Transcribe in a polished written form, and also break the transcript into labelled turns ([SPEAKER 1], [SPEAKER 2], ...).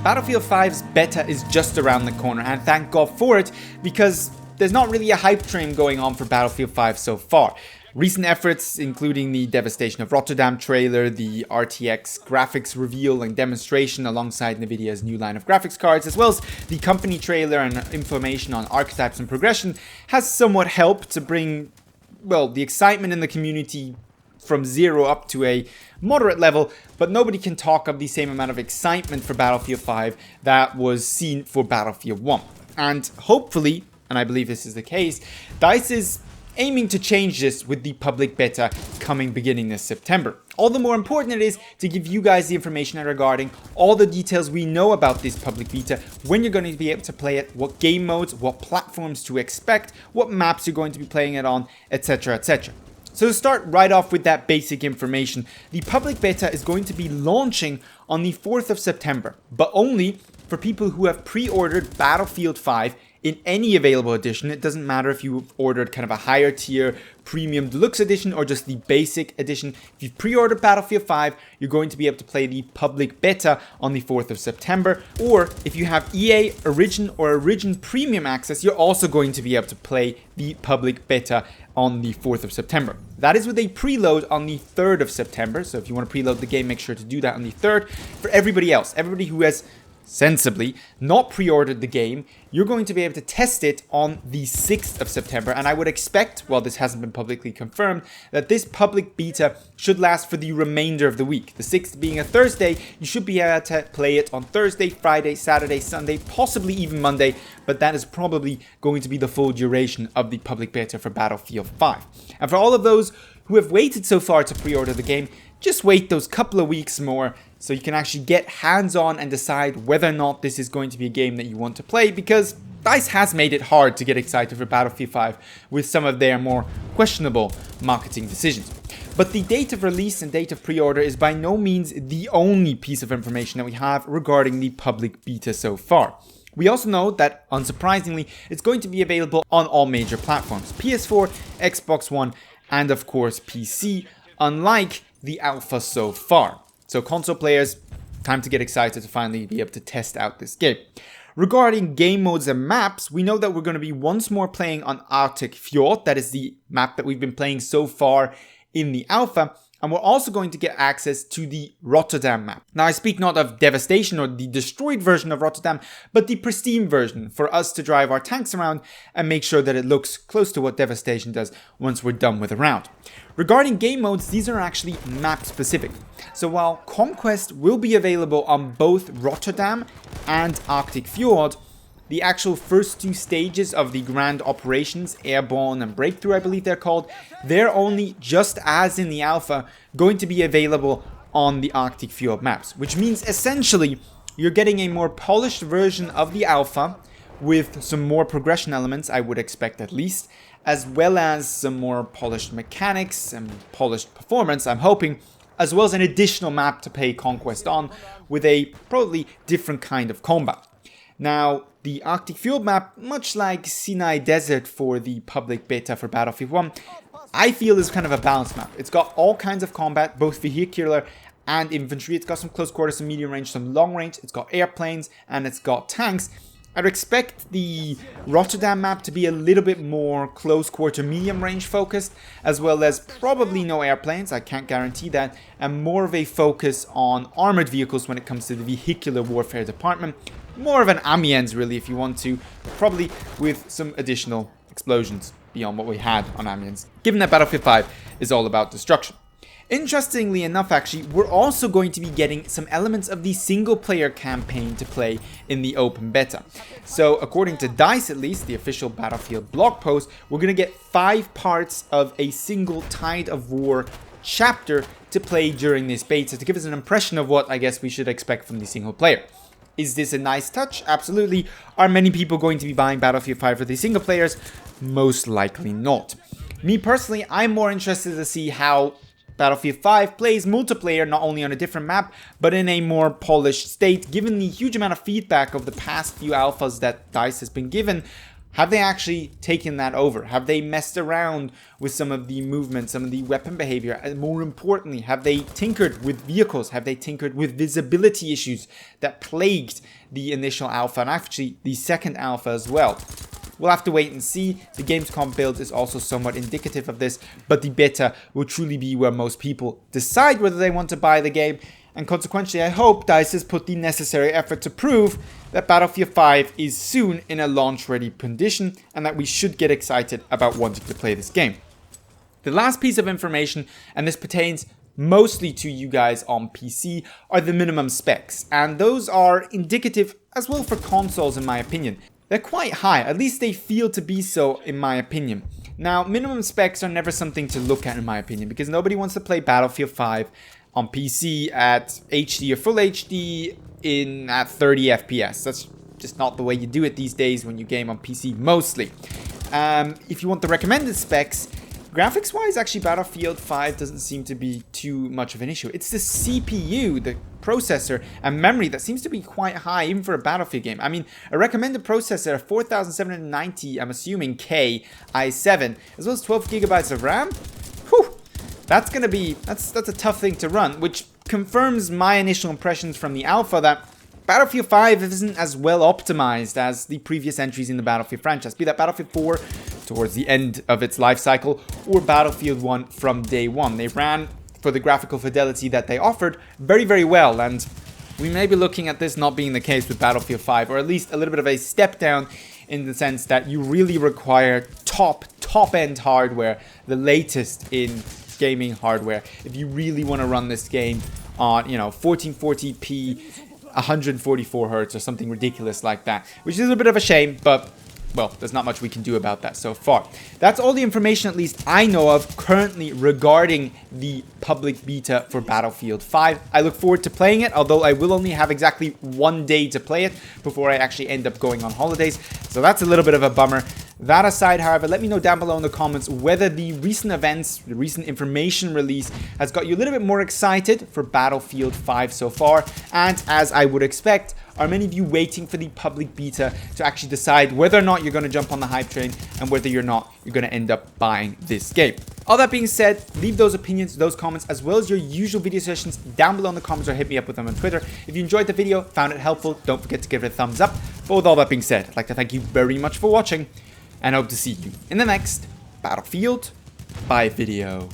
[SPEAKER 1] Battlefield 5's beta is just around the corner, and thank God for it, because there's not really a hype train going on for Battlefield 5 so far. Recent efforts, including the Devastation of Rotterdam trailer, the RTX graphics reveal and demonstration alongside Nvidia's new line of graphics cards, as well as the company trailer and information on archetypes and progression, has somewhat helped to bring, well, the excitement in the community from 0 up to a moderate level, but nobody can talk of the same amount of excitement for Battlefield 5 that was seen for Battlefield 1. And hopefully, and I believe this is the case, DICE is aiming to change this with the public beta coming beginning this September. All the more important it is to give you guys the information regarding all the details we know about this public beta, when you're going to be able to play it, what game modes, what platforms to expect, what maps you're going to be playing it on, etc, etc. So to start right off with that basic information, the public beta is going to be launching on the 4th of September, but only for people who have pre-ordered Battlefield 5 in any available edition. It doesn't matter if you've ordered kind of a higher tier premium deluxe edition or just the basic edition. If you've pre-ordered Battlefield 5, you're going to be able to play the public beta on the 4th of September. Or if you have EA Origin or Origin Premium access, you're also going to be able to play the public beta on the 4th of September. That is with a preload on the 3rd of September. So if you want to preload the game, make sure to do that on the 3rd. For everybody else, everybody who has sensibly not pre-ordered the game, you're going to be able to test it on the 6th of September, and I would expect, while this hasn't been publicly confirmed, that this public beta should last for the remainder of the week. The 6th being a Thursday, you should be able to play it on Thursday, Friday, Saturday, Sunday, possibly even Monday, but that is probably going to be the full duration of the public beta for Battlefield 5. And for all of those who have waited so far to pre-order the game, just wait those couple of weeks more so you can actually get hands-on and decide whether or not this is going to be a game that you want to play, because DICE has made it hard to get excited for Battlefield 5 with some of their more questionable marketing decisions. But the date of release and date of pre-order is by no means the only piece of information that we have regarding the public beta so far. We also know that, unsurprisingly, it's going to be available on all major platforms: PS4, Xbox One, and of course PC, unlike the alpha so far. So console players, time to get excited to finally be able to test out this game. Regarding game modes and maps, we know that we're going to be once more playing on Arctic Fjord. That is the map that we've been playing so far in the alpha. And we're also going to get access to the Rotterdam map. Now, I speak not of Devastation or the destroyed version of Rotterdam, but the pristine version for us to drive our tanks around and make sure that it looks close to what Devastation does once we're done with a round. Regarding game modes, these are actually map specific. So while Conquest will be available on both Rotterdam and Arctic Fjord, the actual first two stages of the grand operations, Airborne and Breakthrough I believe they're called, they're only, just as in the alpha, going to be available on the Arctic Fjord maps. Which means essentially you're getting a more polished version of the alpha with some more progression elements, I would expect at least, as well as some more polished mechanics and polished performance, I'm hoping, as well as an additional map to play Conquest on with a probably different kind of combat. Now, the Arctic Fjord map, much like Sinai Desert for the public beta for Battlefield 1, I feel is kind of a balanced map. It's got all kinds of combat, both vehicular and infantry. It's got some close quarters, some medium range, some long range. It's got airplanes and it's got tanks. I'd expect the Rotterdam map to be a little bit more close quarter medium range focused, as well as probably no airplanes, I can't guarantee that, and more of a focus on armored vehicles when it comes to the vehicular warfare department. More of an Amiens really, if you want to, probably with some additional explosions beyond what we had on Amiens, given that Battlefield 5 is all about destruction. Interestingly enough, actually, we're also going to be getting some elements of the single-player campaign to play in the open beta. So, according to DICE at least, the official Battlefield blog post, we're going to get 5 parts of a single Tide of War chapter to play during this beta to give us an impression of what I guess we should expect from the single player. Is this a nice touch? Absolutely. Are many people going to be buying Battlefield 5 for the single players? Most likely not. Me personally, I'm more interested to see how Battlefield 5 plays multiplayer not only on a different map, but in a more polished state. Given the huge amount of feedback of the past few alphas that DICE has been given, Have they actually taken that over? Have they messed around with some of the movement, some of the weapon behavior? And more importantly, have they tinkered with vehicles? Have they tinkered with visibility issues that plagued the initial alpha and actually the second alpha as well? We'll have to wait and see. The Gamescom build is also somewhat indicative of this, but the beta will truly be where most people decide whether they want to buy the game. And consequently, I hope DICE has put the necessary effort to prove that Battlefield 5 is soon in a launch-ready condition and that we should get excited about wanting to play this game. The last piece of information, and this pertains mostly to you guys on PC, are the minimum specs. And those are indicative as well for consoles, in my opinion. They're quite high, at least they feel to be so, in my opinion. Now, minimum specs are never something to look at, in my opinion, because nobody wants to play Battlefield 5 on PC at HD or full HD at 30 FPS. That's just not the way you do it these days when you game on PC mostly. If you want the recommended specs, graphics-wise, actually Battlefield 5 doesn't seem to be too much of an issue. It's the CPU, the processor, and memory that seems to be quite high, even for a Battlefield game. I mean, a recommended processor, 4790, I'm assuming K, i7, as well as 12 gigabytes of RAM. Whew! That's gonna be, that's a tough thing to run, which confirms my initial impressions from the alpha that Battlefield 5 isn't as well optimized as the previous entries in the Battlefield franchise, be that Battlefield 4 towards the end of its life cycle or Battlefield 1 from day one. They ran, for the graphical fidelity that they offered, very, very well, and we may be looking at this not being the case with Battlefield 5, or at least a little bit of a step down in the sense that you really require top-end hardware, the latest in gaming hardware, if you really want to run this game on, 1440p, 144 hertz or something ridiculous like that, which is a bit of a shame, but well, there's not much we can do about that so far. That's all the information, at least I know of currently, regarding the public beta for Battlefield 5. I look forward to playing it, although I will only have exactly 1 day to play it before I actually end up going on holidays, so that's a little bit of a bummer. That aside, however, let me know down below in the comments whether the recent events, the recent information release has got you a little bit more excited for Battlefield 5 so far, and as I would expect, are many of you waiting for the public beta to actually decide whether or not you're going to jump on the hype train and whether you're going to end up buying this game. All that being said, leave those opinions, those comments, as well as your usual video suggestions down below in the comments, or hit me up with them on Twitter. If you enjoyed the video, found it helpful, don't forget to give it a thumbs up. But with all that being said, I'd like to thank you very much for watching, and I hope to see you in the next Battlefield 5 video.